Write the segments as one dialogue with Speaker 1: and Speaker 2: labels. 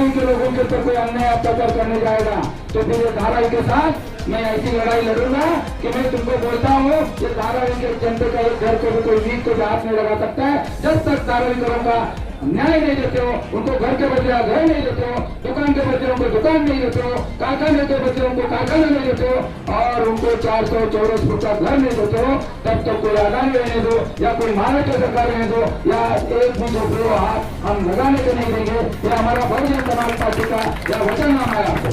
Speaker 1: धारावी के लोगों के ऊपर कोई अन्याय अत्याचार करने जाएगा तो फिर ये धारावी के साथ मैं ऐसी लड़ाई लड़ूंगा कि मैं तुमको बोलता हूँ ये धारावी के जनता का एक घर को भी कोई वीक को हाथ नहीं लगा सकता है। जब तक धारावी करूंगा न्याय नहीं देते हो, उनको घर के बदले घर नहीं देते हो, दुकान के बदले उनको दुकान नहीं देते हो, कारखाने के बदले उनको कारखाना नहीं देते हो और उनको 400 चौरस फुट का घर नहीं देते हो, तब तक कोई अदानी रहने दो या कोई महाराष्ट्र सरकार रहने दो या एक भी जो हाथ हम लगाने के नहीं देंगे। यह हमारा बहुजन समाज पार्टी का यह वचननामा है आपको।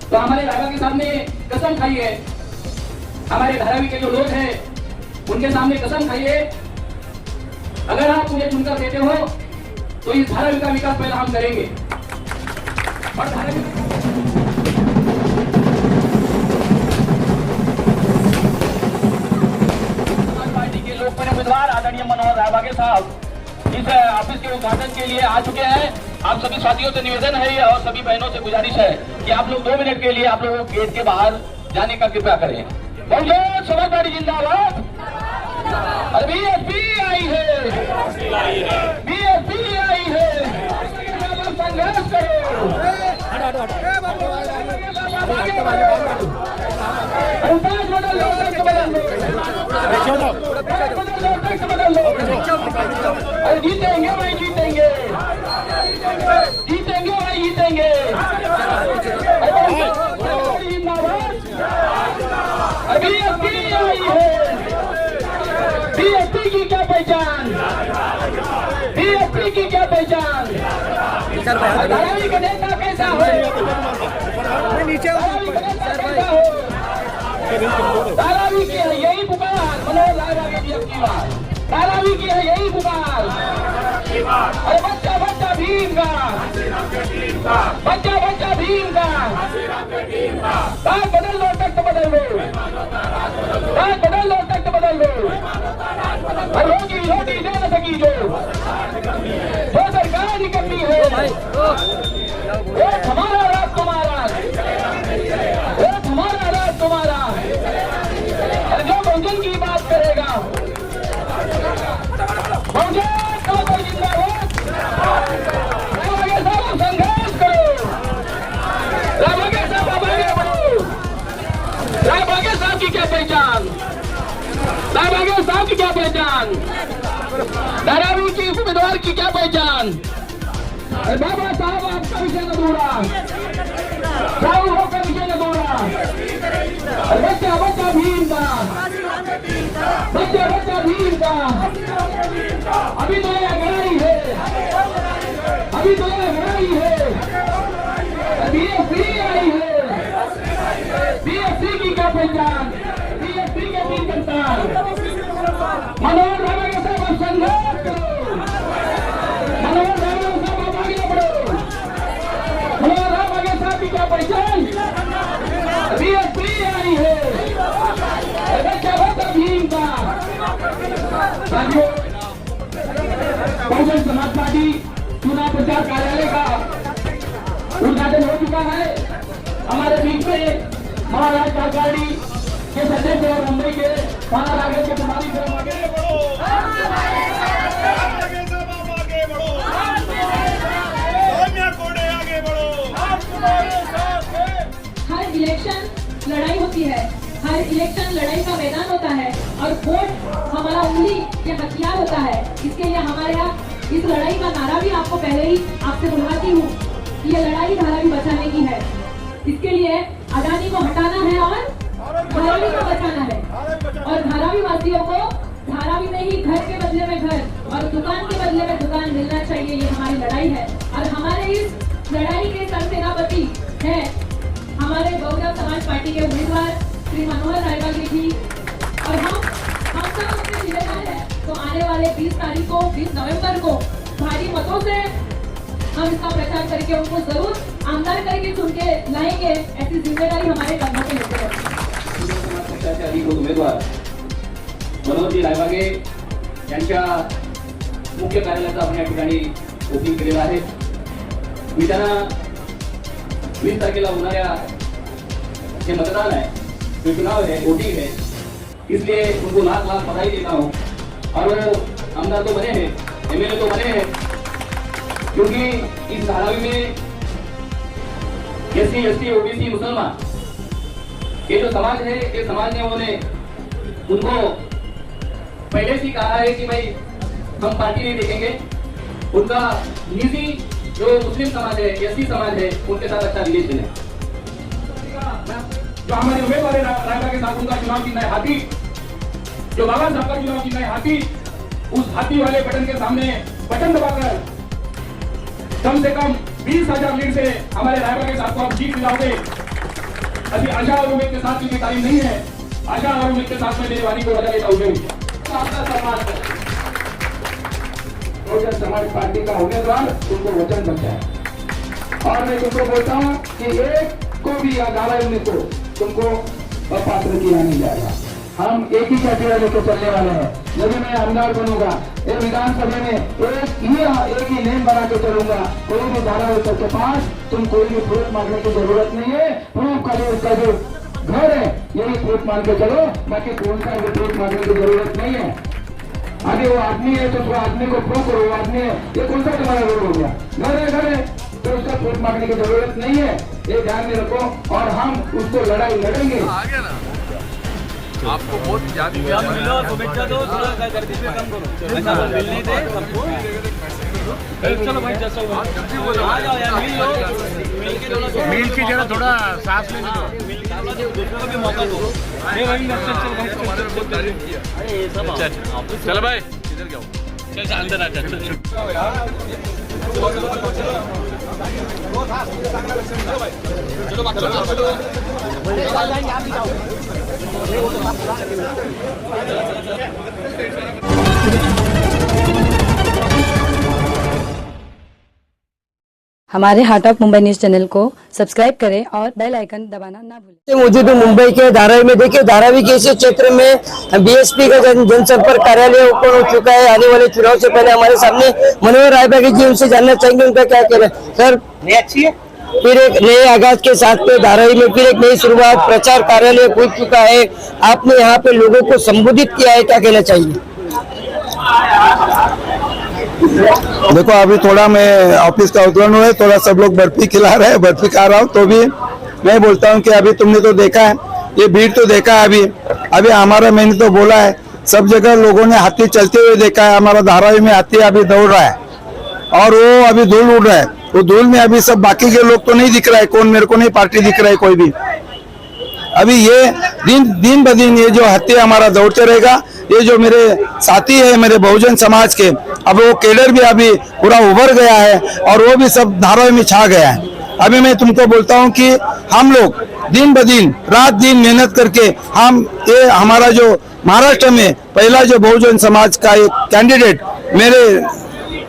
Speaker 2: तो हमारे राजा के सामने कसम खाइए, हमारे धारावी के जो लोग हैं उनके सामने कसम खाइए, अगर आप मुझे चुनकर देते हो तो इस धारावी का विकास पहले हम करेंगे। और धारावी पार्टी के लोकप्रिय उम्मीदवार आदरणीय मनोहर रायबागे साहब इस ऑफिस के उद्घाटन के लिए आ चुके हैं। आप सभी साथियों से निवेदन है और सभी बहनों से गुजारिश है कि आप लोग 2 मिनट के लिए आप लोगों गेट के बाहर जाने का कृपया करें। बहुजन समाज पार्टी जिंदाबाद। बीएसपी आई है, बीएसपी आई है, संघर्ष करो। अरे जीतेंगे भाई, जीतेंगे, जीतेंगे भाई, जीतेंगे। बीएसपी आई है, बीएसपी की क्या पहचान, बीएसपी की क्या पहचान। धारावी का नेता कैसा हो, धारावी की है यही पुकार, मनोहर रायबागे जी की बात, धारावी की है यही पुकार। अरे बच्चा बच्चा भीम का, बच्चा बच्चा भीम का, राज बदल लो, तख्त बदल लो, राज बदल लो, तख्त बदल लो। रोटी रोटी दे न सकी जो सरकार निकलती है, एक हमारा राज तुम्हारा, एक हमारा राज तुम्हारा। अरे जो बहुजन की बात करेगा, बहुजन जिंदाबाद। रायबागे साहब संघर्ष करो, रायबागे साहब आगे बढ़ो। रायबागे साहब की क्या पहचान, रायबागे साहब की क्या पहचान, धारावी की उम्मीदवार की क्या पहचान। अरे बाबा साहब आपका विषय न दूरा, साहू का विषय न दूरा। बच्चा बच्चा भीम का, बच्चा बच्चा भीम का। अभी तो यह लड़ाई है, अभी तो यह लड़ाई है। बीएसपी आई है, बीएसपी की क्या पहचान, बीएसपी के 3 संतान। मनोहर रायबागे साहब संघर्ष करो, मनोहर रायबागे साहब आगे बढ़ो। मनोहर रायबागे साहब की क्या पहचान, बीएसपी आई है, बच्चा बच्चा भीम का। बहुजन समाज पार्टी चुनाव प्रचार कार्यालय का उद्घाटन हो चुका है। हमारे बीच में महाराष्ट्र सरकारी के सदस्य और मुंबई के थाना राघव के प्रभारी आगे बढ़ो, आगे बढ़ो, सोनिया कोड़े आगे बढ़ो।
Speaker 3: हर इलेक्शन लड़ाई होती है, हर इलेक्शन लड़ाई का मैदान होता है और वोट हमारा उंगली या हथियार होता है। इसके लिए हमारे यहाँ इस लड़ाई का नारा भी आपको पहले ही आपसे बुलवाती हूँ कि ये लड़ाई धारावी बचाने की है। इसके लिए अडानी को हटाना है और धारावी को बचाना है और धारावी वासियों को धारावी में ही घर के बदले में घर और दुकान के बदले में दुकान मिलना चाहिए। ये हमारी लड़ाई है और हमारे इस लड़ाई के सरसेनापति है हमारे बहुजन समाज पार्टी के उम्मीदवार श्री मनोहर रायबागे जी। और हम सब अपने जिम्मेदार है तो आने वाले 20 तारीख को 20 नवंबर को भारी मतों से हम इसका प्रचार करके उनको जरूर आमदार करके चुन के लाएंगे। ऐसी जिम्मेदारी हमारे कंधों पे लेते हैं।
Speaker 2: उम्मीदवार मनोहर रायबागे यांच्या मुख्य कार्यालयाचा आपण या ठिकाणी ओपनिंग केलेला आहे। मी त्यांना 20 तारखेला होणाऱ्या जे मतदान आहे, जे चुनाव आहे, वोटिंग आहे, इसलिए उनको लाख लाख बधाई देता हूँ। और वो आमदार तो बने हैं, एमएलए तो बने हैं, क्योंकि इस धारावी में एससी एसटी ओबीसी मुसलमान ये जो समाज है, ये समाज ने उनको पहले से कहा है कि भाई हम पार्टी नहीं देखेंगे, उनका निजी जो मुस्लिम समाज है, एससी समाज है, उनके साथ अच्छा रिलेशन है। जो हमारे उम्मीदवार रायबा के साथ उनका चुनाव चिन्ह है हाथी, जो बाबा साहब का चुनाव चिन्ह है हाथी, उस हाथी वाले बटन के सामने बटन दबाकर कम से कम 20,000 लीड से हमारे रायबा के साथ को आप जीत दिलाओगे। अभी आशा और उम्मीद के साथ की तारीफ नहीं है, आशा और उम्मीद के साथ में मेरी वाणी को बजा लेता हूँ। आपका सम्मान है। बहुजन समाज पार्टी का उम्मीदवार तुमको वचनबद्ध है और मैं तुमको बोलता हूँ कि एक को भी या धारावी को तुमको अपात्र किया नहीं जाएगा। हम एक ही कैटेगरी लेकर चलने वाले हैं। जब मैं आमदार बनूंगा, ये विधानसभा में एक ही नेम बना के चलूंगा। कोई भी धारावी के पास तुम कोई भी प्रूफ मांगने की जरूरत नहीं है। प्रूफ का जो घर है यही प्रूफ मांग के चलो, बाकी कौन सा भी प्रूफ मांगने की जरूरत नहीं है। आगे वो आदमी है तो वो आदमी को प्रूफ करो, वो आदमी है, ये कौन सा तुम्हारा रोल हो गया? घर है तो उसका प्रूफ मांगने की जरूरत नहीं है, ये ध्यान में रखो। और हम उसको लड़ाई लड़ेंगे।
Speaker 4: आपको बहुत शुभेच्छा दो, कर दीजिए, कम करो, ऐसा मिलने दे सबको। चलो भाई, आ जाओ यार, मिल लो, मिल के जरा थोड़ा सांस लेने दो, दूसरों को भी मौका दो। चलो भाई, इधर क्या हो, चल अंदर आ,
Speaker 5: हमारे heart of Mumbai news channel को सब्सक्राइब करें और बेल आइकन दबाना ना भूलें।
Speaker 6: मुझे तो मुंबई के धारावी में देखिए, धारावी के इस क्षेत्र में बीएसपी का जनसंपर्क कार्यालय ओपन हो चुका है। आने वाले चुनाव से पहले हमारे सामने मनोहर रायबागी जी, उनसे जानना चाहेंगे उनका क्या कहना है। सर, अच्छी है, फिर एक नए आगाज के साथ पे धारावी में फिर एक नई शुरुआत, प्रचार कार्यालय खुल चुका है, आपने यहाँ पे लोगों को संबोधित किया है, क्या कहना चाहिए?
Speaker 7: देखो, अभी थोड़ा मैं ऑफिस का उतरन हुआ है, थोड़ा सब लोग बर्फी खिला रहे हैं, बर्फी खा रहा हूँ, तो भी मैं बोलता हूँ कि अभी तुमने तो देखा है, ये भीड़ तो देखा है। अभी हमारा, मैंने तो बोला है, सब जगह लोगों ने हाथी चलते हुए देखा है। हमारा धारावी में हाथी अभी दौड़ रहा है और वो अभी धूल उड़ रहा है। वो धूल में अभी सब बाकी के लोग तो नहीं दिख रहा है, कौन मेरे को नहीं पार्टी दिख रहा है कोई भी। अभी ये दिन ब दिन ये जो हाथी हमारा दौड़ते रहेगा। ये जो मेरे साथी है मेरे बहुजन समाज के, अब वो केडर भी अभी पूरा उभर गया है और वो भी सब धारावी में छा गया है। अभी मैं तुमको बोलता हूँ कि हम लोग दिन ब दिन, रात दिन मेहनत करके ये हमारा जो महाराष्ट्र में पहला जो बहुजन समाज का एक कैंडिडेट मेरे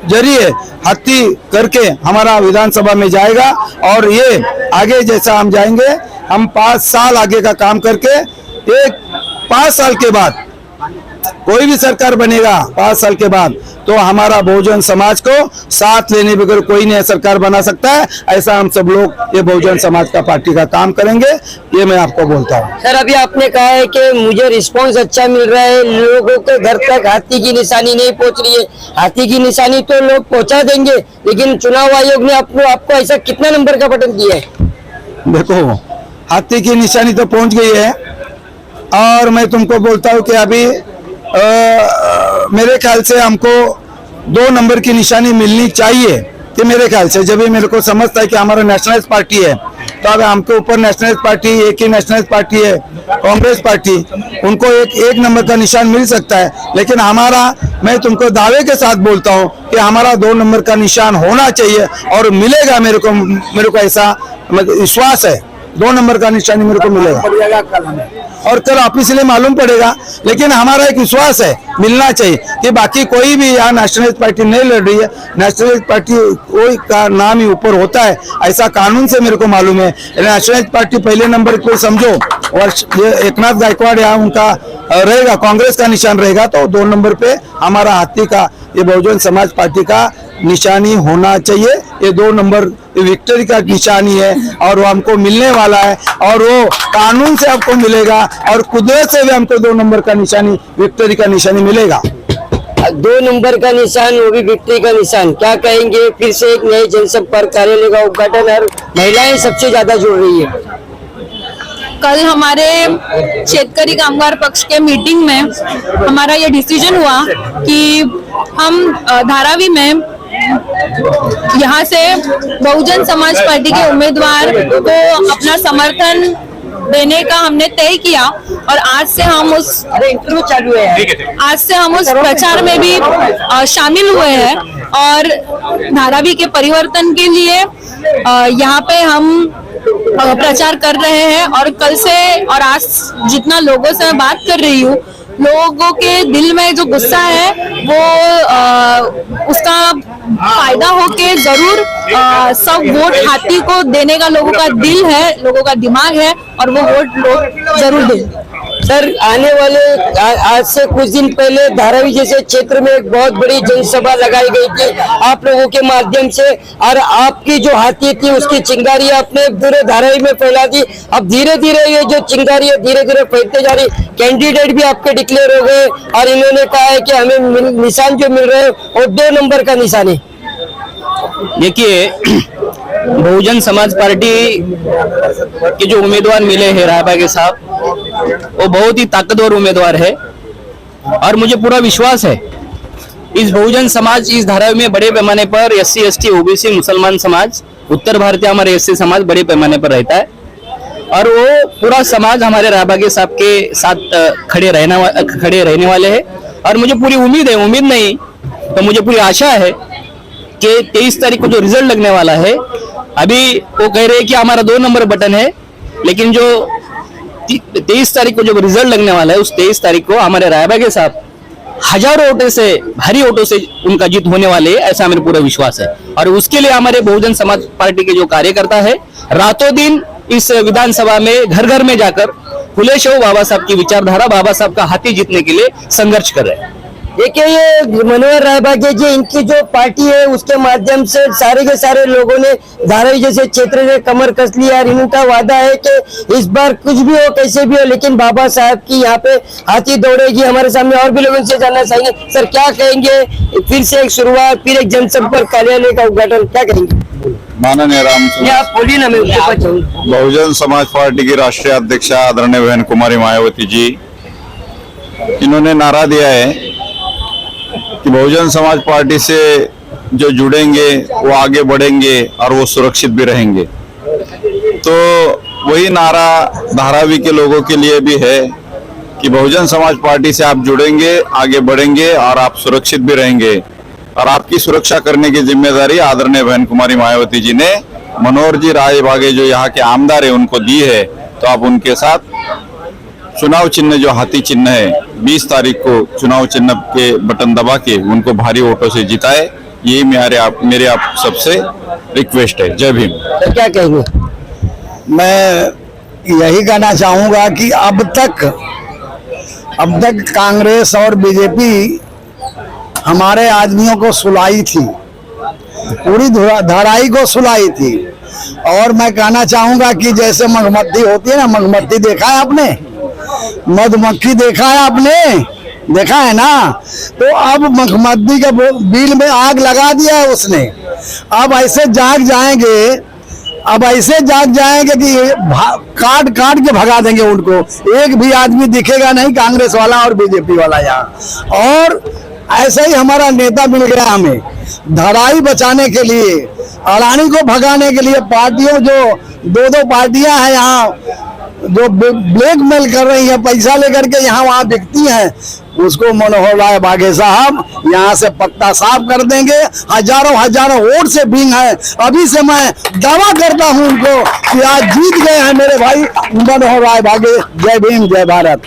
Speaker 7: जरिए हाथी करके हमारा विधानसभा में जाएगा। और ये आगे जैसा हम जाएंगे, हम 5 साल आगे का काम करके, एक 5 साल के बाद कोई भी सरकार बनेगा, 5 साल के बाद, तो हमारा बहुजन समाज को साथ लेने बगैर कोई नहीं सरकार बना सकता है। ऐसा हम सब लोग ये बहुजन समाज का पार्टी का काम करेंगे, ये मैं आपको बोलता हूँ।
Speaker 6: सर, अभी आपने कहा है कि मुझे रिस्पांस अच्छा मिल रहा है, लोगों के घर तक हाथी की निशानी नहीं पहुंच रही है। हाथी की निशानी तो लोग पहुंचा देंगे, लेकिन चुनाव आयोग ने आपको ऐसा कितना नंबर का बटन दिया है?
Speaker 7: देखो, हाथी की निशानी तो पहुंच गई है और मैं तुमको बोलता हूँ कि अभी मेरे ख्याल से हमको 2 नंबर की निशानी मिलनी चाहिए। कि मेरे ख्याल से जब भी मेरे को समझता है कि हमारा नेशनलिस्ट पार्टी है, तो अब हमके ऊपर नेशनलिस्ट पार्टी, एक ही नेशनलिस्ट पार्टी है कांग्रेस पार्टी, उनको एक नंबर का निशान मिल सकता है। लेकिन हमारा, मैं तुमको दावे के साथ बोलता हूँ कि हमारा 2 नंबर का निशान होना चाहिए और मिलेगा। मेरे को ऐसा विश्वास है, 2 नंबर का निशान मेरे को मिलेगा और कल ऑफिशियली मालूम पड़ेगा। लेकिन हमारा एक विश्वास है, मिलना चाहिए। कि बाकी कोई भी यहाँ नेशनलिस्ट पार्टी नहीं लड़ रही है, नेशनलिस्ट पार्टी कोई का नाम ही ऊपर होता है, ऐसा कानून से मेरे को मालूम है। नेशनलिस्ट पार्टी पहले नंबर को समझो और ये एकनाथ गायकवाड़ यहाँ उनका रहेगा, कांग्रेस का निशान रहेगा, तो 2 नंबर पे हमारा हाथी का ये बहुजन समाज पार्टी का निशानी होना चाहिए। ये 2 नंबर विक्ट्री का निशानी है और वो हमको मिलने वाला है और वो कानून से आपको मिलेगा और कुदरत से भी हमको 2 नंबर का निशानी विक्ट्री का निशानी मिलेगा।
Speaker 6: 2 नंबर का निशान, वो भी विक्ट्री का निशान। क्या कहेंगे? फिर से एक नए जनसंपर्क कार्यालय का उद्घाटन और महिलाएं सबसे ज्यादा जुड़ रही है।
Speaker 8: कल हमारे शेतकरी कामगार पक्ष के मीटिंग में हमारा ये डिसीजन हुआ कि हम धारावी में यहाँ से बहुजन समाज पार्टी के उम्मीदवार को अपना समर्थन देने का हमने तय किया और आज से हम उस प्रचार में भी शामिल हुए हैं और धारावी के परिवर्तन के लिए यहाँ पे हम प्रचार कर रहे हैं। और कल से और आज जितना लोगों से मैं बात कर रही हूँ, लोगों के दिल में जो गुस्सा है वो उसका फायदा होके जरूर सब वोट हाथी को देने का लोगों का दिल है, लोगों का दिमाग है और वो वोट लोग जरूर दें।
Speaker 6: सर, आने वाले आज से कुछ दिन पहले धारावी जैसे क्षेत्र में एक बहुत बड़ी जनसभा लगाई गई थी आप लोगों के माध्यम से और आपकी जो हाथी थी उसकी चिंगारी आपने पूरे धारावी में फैला दी। अब धीरे धीरे ये जो चिंगारी है धीरे धीरे फैलते जा रही। कैंडिडेट भी आपके डिक्लेयर हो गए और इन्होंने कहा है कि हमें निशान जो मिल रहे हैं वो 2 नंबर का निशान है।
Speaker 9: देखिए, बहुजन समाज पार्टी के जो उम्मीदवार मिले हैं रायबागे साहब, वो बहुत ही ताकतवर उम्मीदवार है और मुझे पूरा विश्वास है इस बहुजन समाज इस धारावी में बड़े पैमाने पर SC ST OBC मुसलमान समाज, उत्तर भारतीय हमारे SC समाज बड़े पैमाने पर रहता है और वो पूरा समाज हमारे रायबागे साहब के साथ खड़े रहने वाले हैं। और मुझे पूरी उम्मीद है, उम्मीद नहीं तो मुझे पूरी आशा है कि 23 तारीख को जो रिजल्ट लगने वाला है, अभी वो कह रहे हैं कि हमारा 2 नंबर बटन है, लेकिन जो 23 तारीख को जो रिजल्ट लगने वाला है उस 23 तारीख को हमारे रायबागे साहब हजारों वोटों से, भारी वोटों से उनका जीत होने वाले है, ऐसा मेरा पूरा विश्वास है। और उसके लिए हमारे बहुजन समाज पार्टी के जो कार्यकर्ता है रातों दिन इस विधानसभा में घर घर में जाकर फुले शाहू बाबा साहब की विचारधारा, बाबा साहब का हाथी जीतने के लिए संघर्ष कर रहे हैं।
Speaker 6: देखिए, ये मनोहर रायबागे जी इनकी जो पार्टी है उसके माध्यम से सारे के सारे लोगों ने धारावी जैसे क्षेत्र में कमर कस लिया और इनका वादा है कि इस बार कुछ भी हो कैसे भी हो लेकिन बाबा साहब की यहाँ पे हाथी दौड़ेगी। हमारे सामने और भी लोगों से जानना चाहेंगे। सर, क्या कहेंगे? फिर से एक शुरुआत, फिर एक जनसंपर्क कार्यालय का उद्घाटन, क्या कहेंगे?
Speaker 7: माननीय राम,
Speaker 6: आप बोलिए ना, मैं उसके पास जाऊँ।
Speaker 7: बहुजन समाज पार्टी की राष्ट्रीय अध्यक्षा आदरणीय बहन कुमारी मायावती जी, इन्होंने नारा दिया है कि बहुजन समाज पार्टी से जो जुड़ेंगे वो आगे बढ़ेंगे और वो सुरक्षित भी रहेंगे। तो वही नारा धारावी के लोगों के लिए भी है कि बहुजन समाज पार्टी से आप जुड़ेंगे, आगे बढ़ेंगे और आप सुरक्षित भी रहेंगे। और आपकी सुरक्षा करने की जिम्मेदारी आदरणीय बहन कुमारी मायावती जी ने मनोहर जी रायबागे जो यहाँ के आमदार है उनको दी है। तो आप उनके साथ चुनाव चिन्ह जो हाथी चिन्ह है 20 तारीख को चुनाव चिन्ह के बटन दबा के उनको भारी वोटों से जिताए, यही मेरे आप सबसे रिक्वेस्ट है। जय भीम।
Speaker 6: तो क्या कहेंगे?
Speaker 7: मैं यही कहना चाहूंगा कि अब तक कांग्रेस और बीजेपी हमारे आदमियों को सुलाई थी, पूरी धाराई को सुलाई थी। और मैं कहना चाहूंगा कि जैसे मधुमक्खी होती है ना, मधुमक्खी देखा है आपने? मधुमक्खी देखा है आपने? देखा है ना? तो अब मधुमक्खी के बिल में आग लगा दिया है उसने। अब ऐसे जाग जाएंगे कि काट के भगा देंगे उनको। एक भी आदमी दिखेगा नहीं कांग्रेस वाला और बीजेपी वाला यहाँ। और ऐसा ही हमारा नेता मिल गया हमें धराई बचाने के लिए, अडानी को भगाने के लिए। पार्टियों जो 2 पार्टियां हैं यहाँ जो ब्लैकमेल कर रही है, पैसा लेकर के यहाँ वहाँ बिकती हैं, उसको मनोहर रायबागे साहब यहाँ से पत्ता साफ कर देंगे। हजारों वोट से बिंग है। अभी से मैं दावा करता हूँ उनको कि आज जीत गए हैं मेरे भाई मनोहर रायबागे। जय भीम, जय भारत।